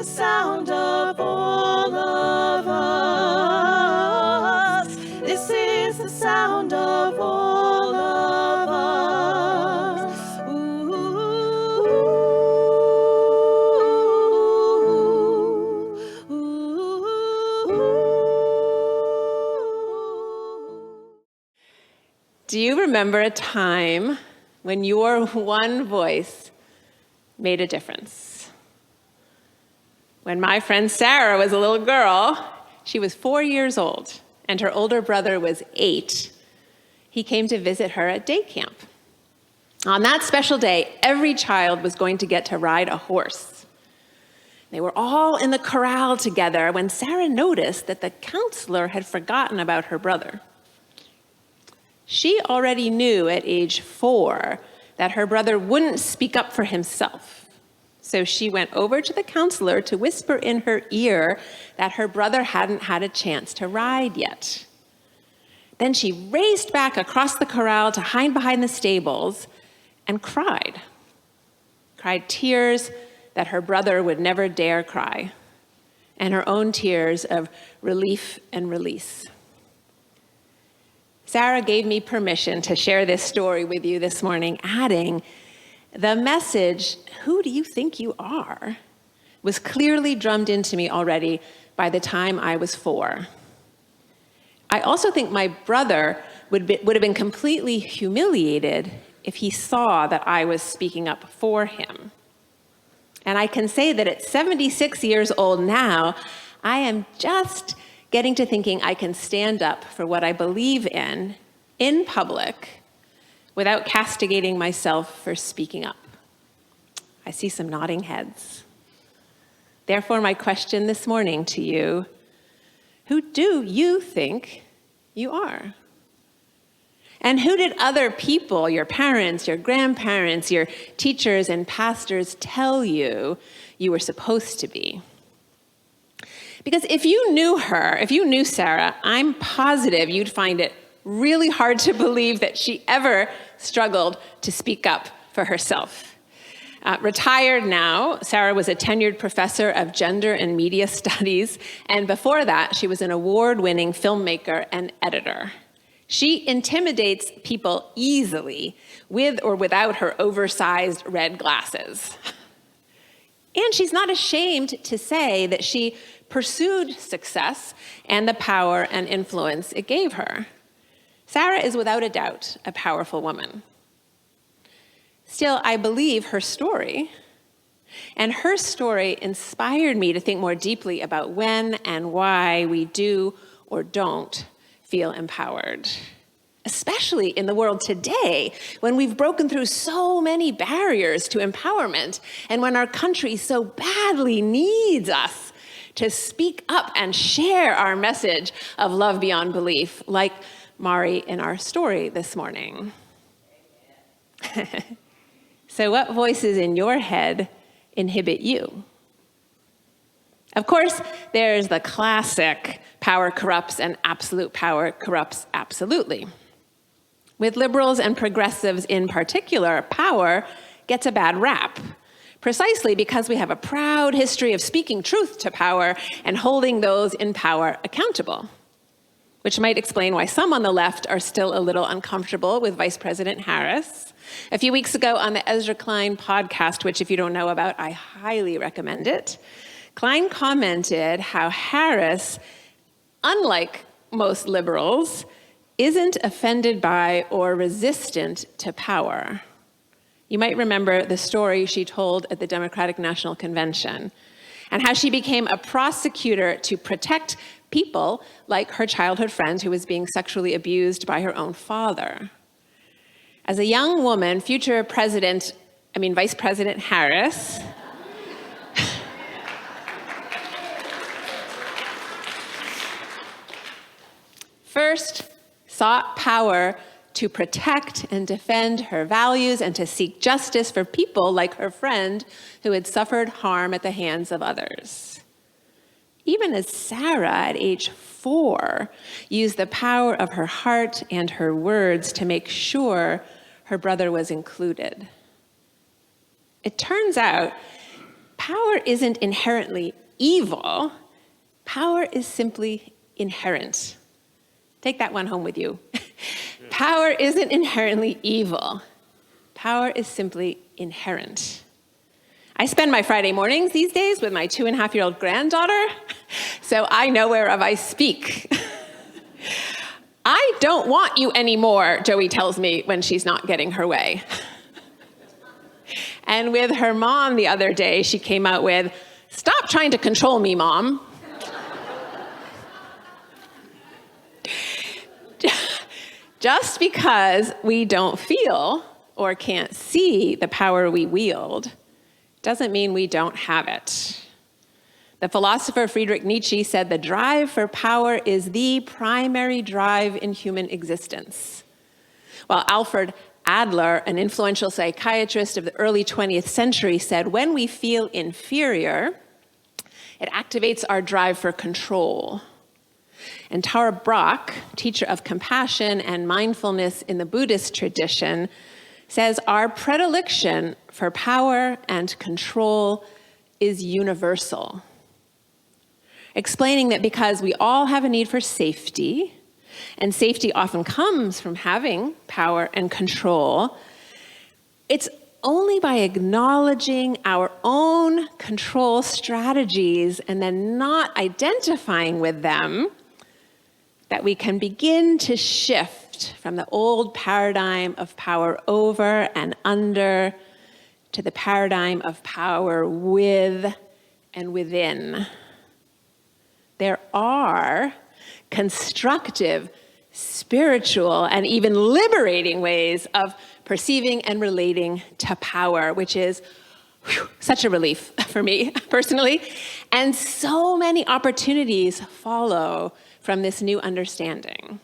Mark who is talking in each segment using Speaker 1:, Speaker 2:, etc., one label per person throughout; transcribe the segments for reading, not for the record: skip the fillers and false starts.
Speaker 1: the sound of all of us. This is the sound of all of us.
Speaker 2: Do you remember a time when your one voice made a difference? When my friend Sarah was a little girl, she was 4 years old, and her older brother was 8. He came to visit her at day camp. On that special day, every child was going to get to ride a horse. They were all in the corral together when Sarah noticed that the counselor had forgotten about her brother. She already knew at age 4 that her brother wouldn't speak up for himself. So she went over to the counselor to whisper in her ear that her brother hadn't had a chance to ride yet. Then she raced back across the corral to hide behind the stables and cried. Cried tears that her brother would never dare cry, and her own tears of relief and release. Sarah gave me permission to share this story with you this morning, adding, the message, "Who do you think you are?" was clearly drummed into me already by the time I was 4. I also think my brother would have been completely humiliated if he saw that I was speaking up for him. And I can say that at 76 years old now, I am just getting to thinking I can stand up for what I believe in public, without castigating myself for speaking up. I see some nodding heads. Therefore, my question this morning to you, who do you think you are? And who did other people, your parents, your grandparents, your teachers and pastors tell you you were supposed to be? Because if you knew Sarah, I'm positive you'd find it really hard to believe that she ever struggled to speak up for herself. Retired now, Sarah was a tenured professor of gender and media studies, and before that, she was an award-winning filmmaker and editor. She intimidates people easily, with or without her oversized red glasses. And she's not ashamed to say that she pursued success and the power and influence it gave her. Sarah is without a doubt a powerful woman. Still, I believe her story, and her story inspired me to think more deeply about when and why we do or don't feel empowered. Especially in the world today, when we've broken through so many barriers to empowerment, and when our country so badly needs us to speak up and share our message of love beyond belief, like Mari in our story this morning. So what voices in your head inhibit you? Of course, there's the classic power corrupts and absolute power corrupts absolutely. With liberals and progressives in particular, power gets a bad rap, precisely because we have a proud history of speaking truth to power and holding those in power accountable, which might explain why some on the left are still a little uncomfortable with Vice President Harris. A few weeks ago on the Ezra Klein podcast, which if you don't know about, I highly recommend it, Klein commented how Harris, unlike most liberals, isn't offended by or resistant to power. You might remember the story she told at the Democratic National Convention and how she became a prosecutor to protect people like her childhood friend who was being sexually abused by her own father. As a young woman, Vice President Harris first sought power to protect and defend her values and to seek justice for people like her friend who had suffered harm at the hands of others. Even as Sarah, at age 4, used the power of her heart and her words to make sure her brother was included. It turns out power isn't inherently evil. Power is simply inherent. Take that one home with you. Power isn't inherently evil. Power is simply inherent. I spend my Friday mornings these days with my 2.5-year-old granddaughter, so I know whereof I speak. I don't want you anymore, Joey tells me when she's not getting her way. And with her mom the other day, she came out with, "Stop trying to control me, Mom." Just because we don't feel or can't see the power we wield doesn't mean we don't have it. The philosopher Friedrich Nietzsche said the drive for power is the primary drive in human existence. While Alfred Adler, an influential psychiatrist of the early 20th century, said when we feel inferior, it activates our drive for control. And Tara Brach, teacher of compassion and mindfulness in the Buddhist tradition, says our predilection for power and control is universal, explaining that because we all have a need for safety, and safety often comes from having power and control, it's only by acknowledging our own control strategies and then not identifying with them that we can begin to shift from the old paradigm of power over and under to the paradigm of power with and within. There are constructive, spiritual, and even liberating ways of perceiving and relating to power, which is such a relief for me personally. And so many opportunities follow from this new understanding.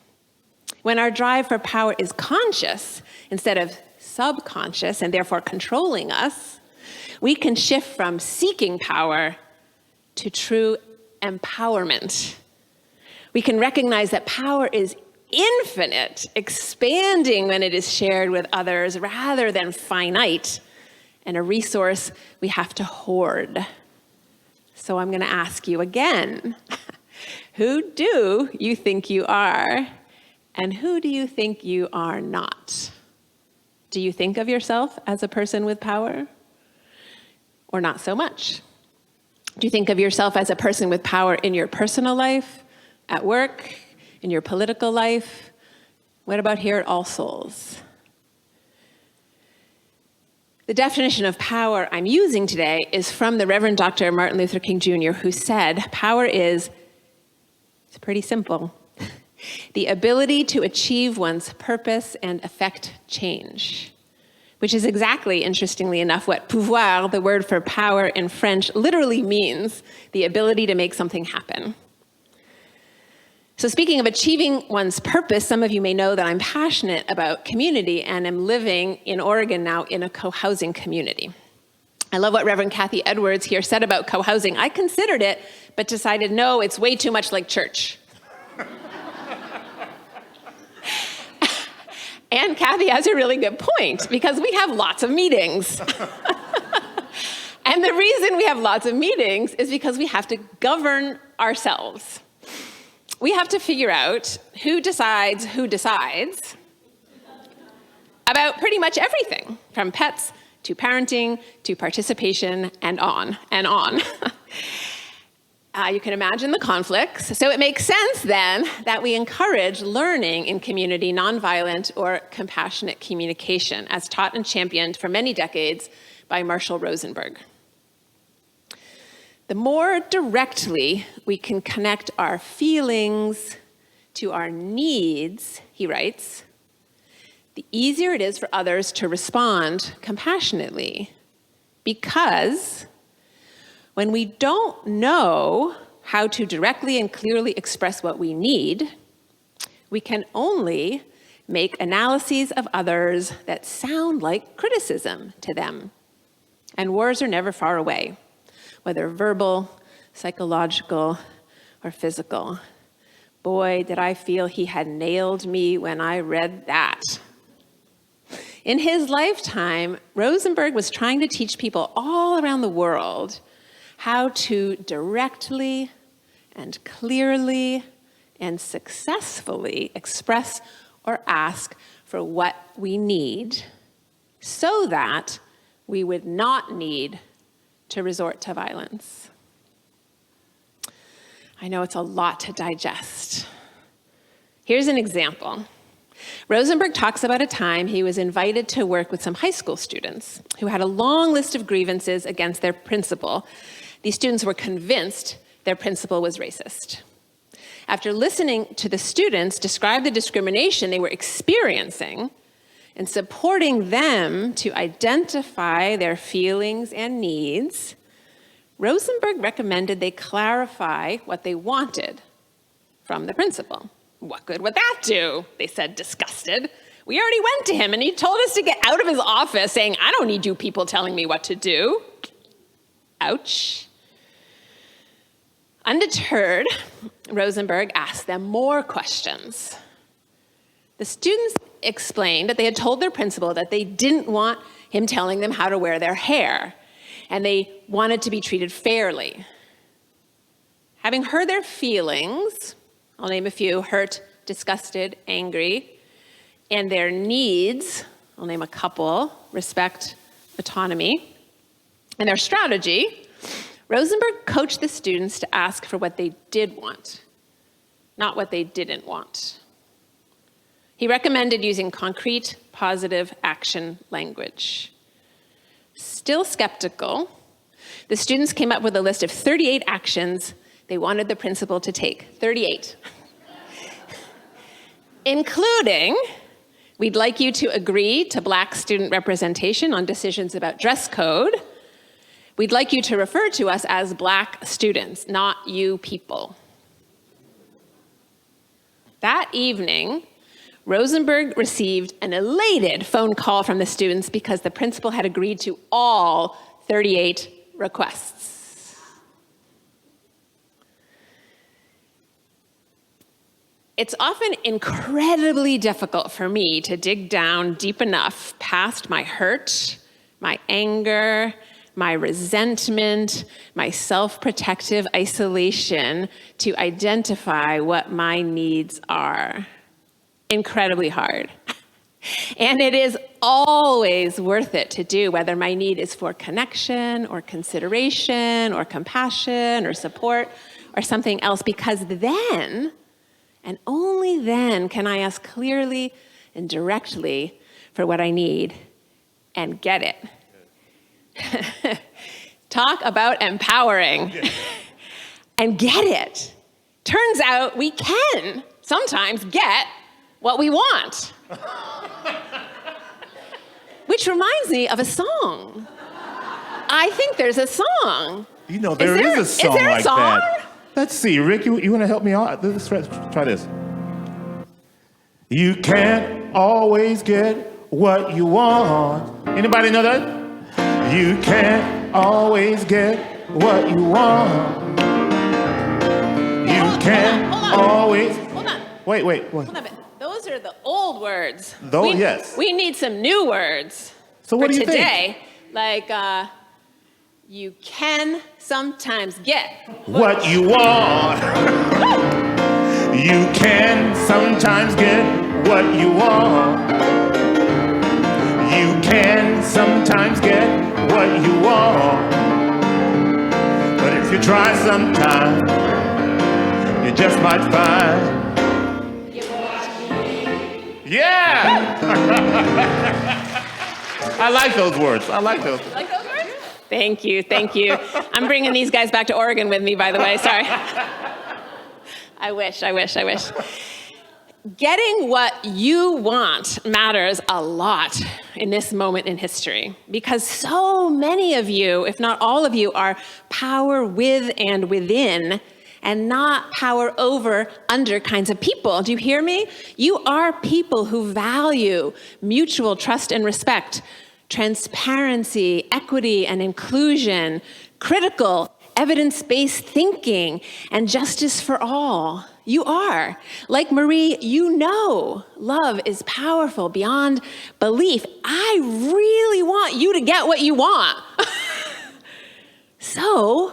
Speaker 2: When our drive for power is conscious instead of subconscious and therefore controlling us, we can shift from seeking power to true empowerment. We can recognize that power is infinite, expanding when it is shared with others rather than finite, and a resource we have to hoard. So I'm going to ask you again, who do you think you are, and who do you think you are not? Do you think of yourself as a person with power, or not so much? Do you think of yourself as a person with power in your personal life, at work, in your political life? What about here at All Souls? The definition of power I'm using today is from the Reverend Dr. Martin Luther King Jr., who said, power is, it's pretty simple, the ability to achieve one's purpose and effect change, which is exactly, interestingly enough, what pouvoir, the word for power in French, literally means, the ability to make something happen. So speaking of achieving one's purpose, some of you may know that I'm passionate about community and am living in Oregon now in a co-housing community. I love what Reverend Kathy Edwards here said about co-housing. I considered it, but decided, no, it's way too much like church. And Kathy has a really good point, because we have lots of meetings. And the reason we have lots of meetings is because we have to govern ourselves. We have to figure out who decides about pretty much everything, from pets to parenting to participation and on and on. You can imagine the conflicts. So it makes sense then that we encourage learning in community, nonviolent or compassionate communication, as taught and championed for many decades by Marshall Rosenberg. The more directly we can connect our feelings to our needs, he writes, the easier it is for others to respond compassionately. Because when we don't know how to directly and clearly express what we need, we can only make analyses of others that sound like criticism to them. And wars are never far away, whether verbal, psychological, or physical. Boy, did I feel he had nailed me when I read that. In his lifetime, Rosenberg was trying to teach people all around the world how to directly and clearly and successfully express or ask for what we need so that we would not need to resort to violence. I know it's a lot to digest. Here's an example. Rosenberg talks about a time he was invited to work with some high school students who had a long list of grievances against their principal. These students were convinced their principal was racist. After listening to the students describe the discrimination they were experiencing and supporting them to identify their feelings and needs, Rosenberg recommended they clarify what they wanted from the principal. What good would that do? They said, disgusted. We already went to him and he told us to get out of his office saying, I don't need you people telling me what to do. Ouch. Undeterred, Rosenberg asked them more questions. The students explained that they had told their principal that they didn't want him telling them how to wear their hair, and they wanted to be treated fairly. Having heard their feelings, I'll name a few: hurt, disgusted, angry, and their needs, I'll name a couple: respect, autonomy, and their strategy, Rosenberg coached the students to ask for what they did want, not what they didn't want. He recommended using concrete, positive action language. Still skeptical, the students came up with a list of 38 actions they wanted the principal to take. 38. Including, we'd like you to agree to Black student representation on decisions about dress code. We'd like you to refer to us as Black students, not you people. That evening, Rosenberg received an elated phone call from the students because the principal had agreed to all 38 requests. It's often incredibly difficult for me to dig down deep enough past my hurt, my anger, my resentment, my self-protective isolation to identify what my needs are. Incredibly hard. And it is always worth it to do, whether my need is for connection or consideration or compassion or support or something else, because then, and only then, can I ask clearly and directly for what I need and get it. Talk about empowering. And get it. Turns out we can sometimes get what we want. Which reminds me of a song. I think there's a song.
Speaker 3: You know, there is a song
Speaker 2: is there a
Speaker 3: like
Speaker 2: song?
Speaker 3: that. Let's see, Rick, you want to help me out? Let's try this. You can't always get what you want. Anybody know that? You can't always get what you want. You can't always...
Speaker 2: Hold on.
Speaker 3: Wait.
Speaker 2: Hold on a bit. Those are the old words.
Speaker 3: Yes.
Speaker 2: We need some new words.
Speaker 3: So what
Speaker 2: for
Speaker 3: do you
Speaker 2: today, like, you can sometimes get
Speaker 3: what you want. You can sometimes get what you want. You can sometimes get what you want. But if you try sometime, you just might find. Yeah! I like those words.
Speaker 2: Like those words? Thank you. I'm bringing these guys back to Oregon with me, by the way. Sorry. I wish. Getting what you want matters a lot in this moment in history, because so many of you, if not all of you, are power with and within, and not power over under kinds of people. Do you hear me? You are people who value mutual trust and respect, transparency, equity and inclusion, critical, evidence-based thinking, and justice for all. You are. Like Marie, you know love is powerful beyond belief. I really want you to get what you want. So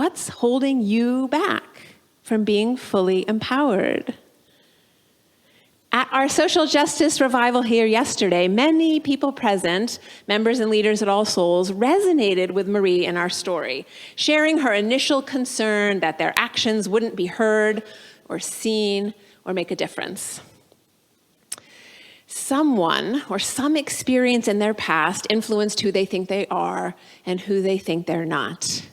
Speaker 2: what's holding you back from being fully empowered? At our social justice revival here yesterday, many people present, members and leaders at All Souls, resonated with Marie in our story, sharing her initial concern that their actions wouldn't be heard or seen or make a difference. Someone or some experience in their past influenced who they think they are and who they think they're not.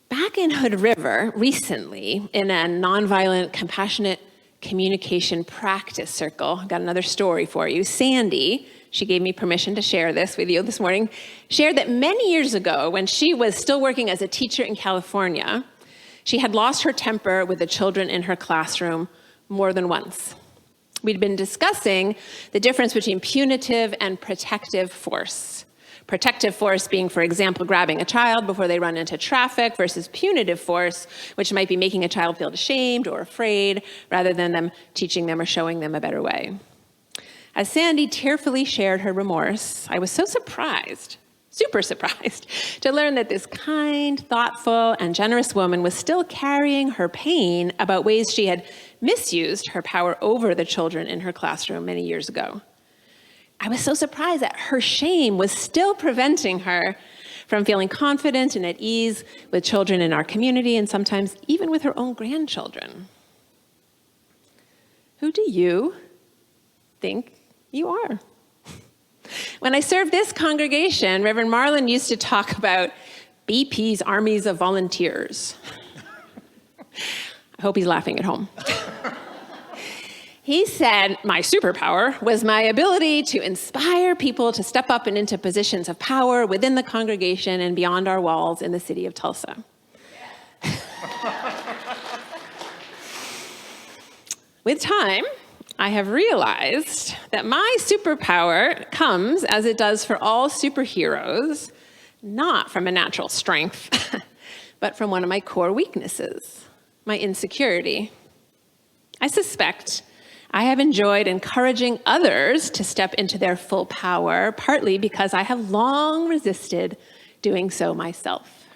Speaker 2: Back in Hood River recently, in a nonviolent, compassionate communication practice circle, I've got another story for you. Sandy, she gave me permission to share this with you this morning, shared that many years ago, when she was still working as a teacher in California, she had lost her temper with the children in her classroom more than once. We'd been discussing the difference between punitive and protective force. Protective force being, for example, grabbing a child before they run into traffic, versus punitive force, which might be making a child feel ashamed or afraid rather than them teaching them or showing them a better way. As Sandy tearfully shared her remorse, I was so surprised, super surprised, to learn that this kind, thoughtful, and generous woman was still carrying her pain about ways she had misused her power over the children in her classroom many years ago. I was so surprised that her shame was still preventing her from feeling confident and at ease with children in our community, and sometimes even with her own grandchildren. Who do you think you are? When I served this congregation, Reverend Marlin used to talk about BP's armies of volunteers. I hope he's laughing at home. He said my superpower was my ability to inspire people to step up and into positions of power within the congregation and beyond our walls in the city of Tulsa. With time, I have realized that my superpower comes, as it does for all superheroes, not from a natural strength, but from one of my core weaknesses, my insecurity. I suspect I have enjoyed encouraging others to step into their full power, partly because I have long resisted doing so myself.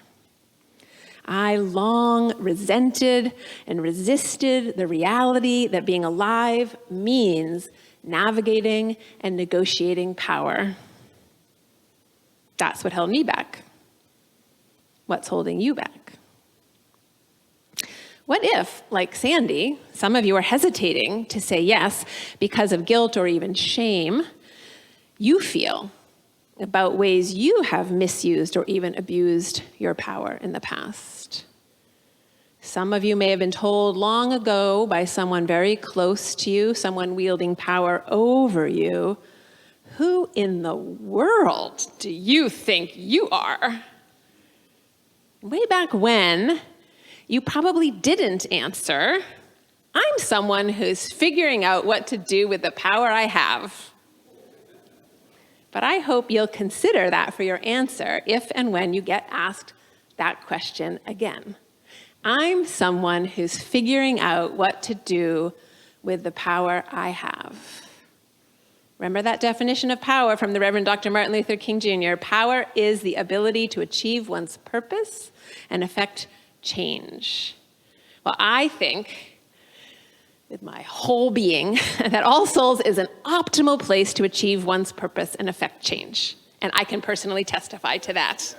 Speaker 2: I long resented and resisted the reality that being alive means navigating and negotiating power. That's what held me back. What's holding you back? What if, like Sandy, some of you are hesitating to say yes because of guilt or even shame you feel about ways you have misused or even abused your power in the past? Some of you may have been told long ago by someone very close to you, someone wielding power over you, who in the world do you think you are? Way back when, you probably didn't answer, I'm someone who's figuring out what to do with the power I have. But I hope you'll consider that for your answer if and when you get asked that question again. I'm someone who's figuring out what to do with the power I have. Remember that definition of power from the Reverend Dr. Martin Luther King Jr. Power is the ability to achieve one's purpose and affect change. Well, I think with my whole being that All Souls is an optimal place to achieve one's purpose and affect change. And I can personally testify to that.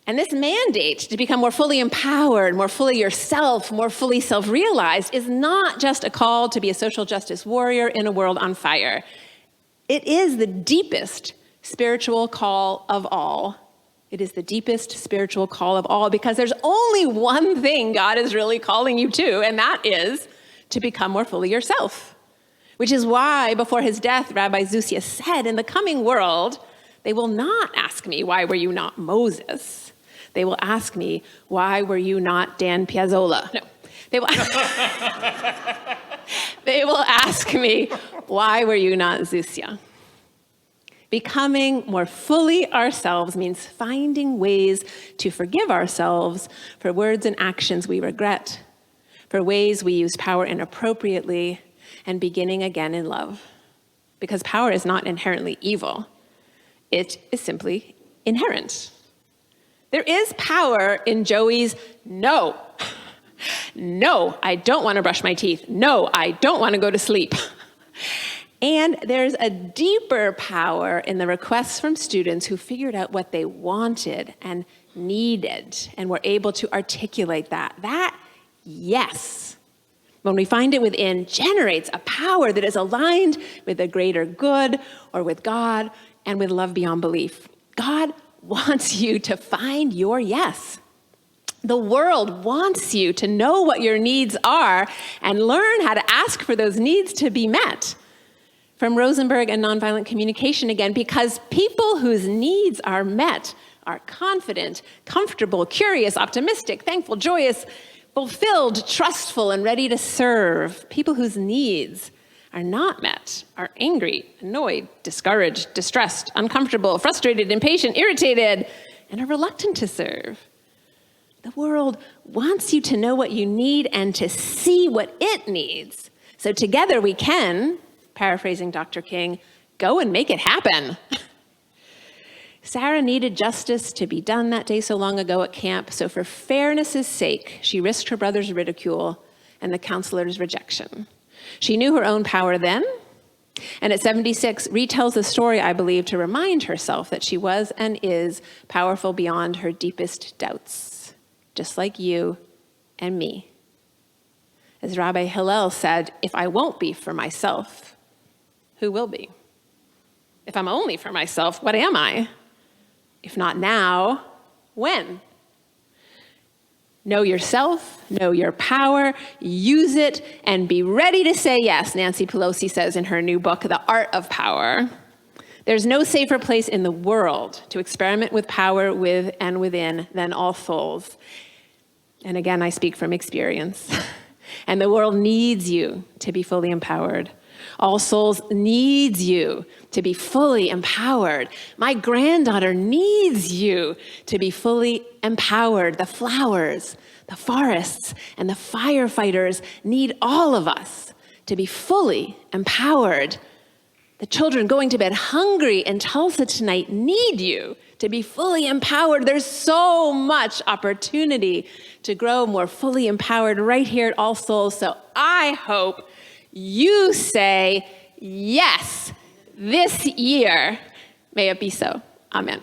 Speaker 2: And this mandate to become more fully empowered, more fully yourself, more fully self-realized is not just a call to be a social justice warrior in a world on fire. It is the deepest spiritual call of all. It is the deepest spiritual call of all, because there's only one thing God is really calling you to, and that is to become more fully yourself. Which is why before his death, Rabbi Zusia said, in the coming world, they will not ask me, why were you not Moses? They will ask me, why were you not Dan Piazzolla? No, they will, they will ask me, why were you not Zusia? Becoming more fully ourselves means finding ways to forgive ourselves for words and actions we regret, for ways we use power inappropriately, and beginning again in love. Because power is not inherently evil. It is simply inherent. There is power in Joey's no. No, I don't want to brush my teeth. No, I don't want to go to sleep. And there's a deeper power in the requests from students who figured out what they wanted and needed and were able to articulate that. That, yes, when we find it within, generates a power that is aligned with the greater good or with God and with love beyond belief. God wants you to find your yes. The world wants you to know what your needs are and learn how to ask for those needs to be met. From Rosenberg and Nonviolent Communication again, because people whose needs are met are confident, comfortable, curious, optimistic, thankful, joyous, fulfilled, trustful, and ready to serve. People whose needs are not met are angry, annoyed, discouraged, distressed, uncomfortable, frustrated, impatient, irritated, and are reluctant to serve. The world wants you to know what you need and to see what it needs. So together we can, paraphrasing Dr. King, go and make it happen. Sarah needed justice to be done that day so long ago at camp, so for fairness' sake, she risked her brother's ridicule and the counselor's rejection. She knew her own power then, and at 76, retells the story, I believe, to remind herself that she was and is powerful beyond her deepest doubts, just like you and me. As Rabbi Hillel said, if I won't be for myself, who will be? If I'm only for myself, what am I? If not now, when? Know yourself, know your power, use it, and be ready to say yes, Nancy Pelosi says in her new book, The Art of Power. There's no safer place in the world to experiment with power with and within than All Souls. And again, I speak from experience. And the world needs you to be fully empowered. All Souls needs you to be fully empowered. My granddaughter needs you to be fully empowered. The flowers, the forests, and the firefighters need all of us to be fully empowered. The children going to bed hungry in Tulsa tonight need you to be fully empowered. There's so much opportunity to grow more fully empowered right here at All Souls. So I hope you say yes this year. May it be so. Amen.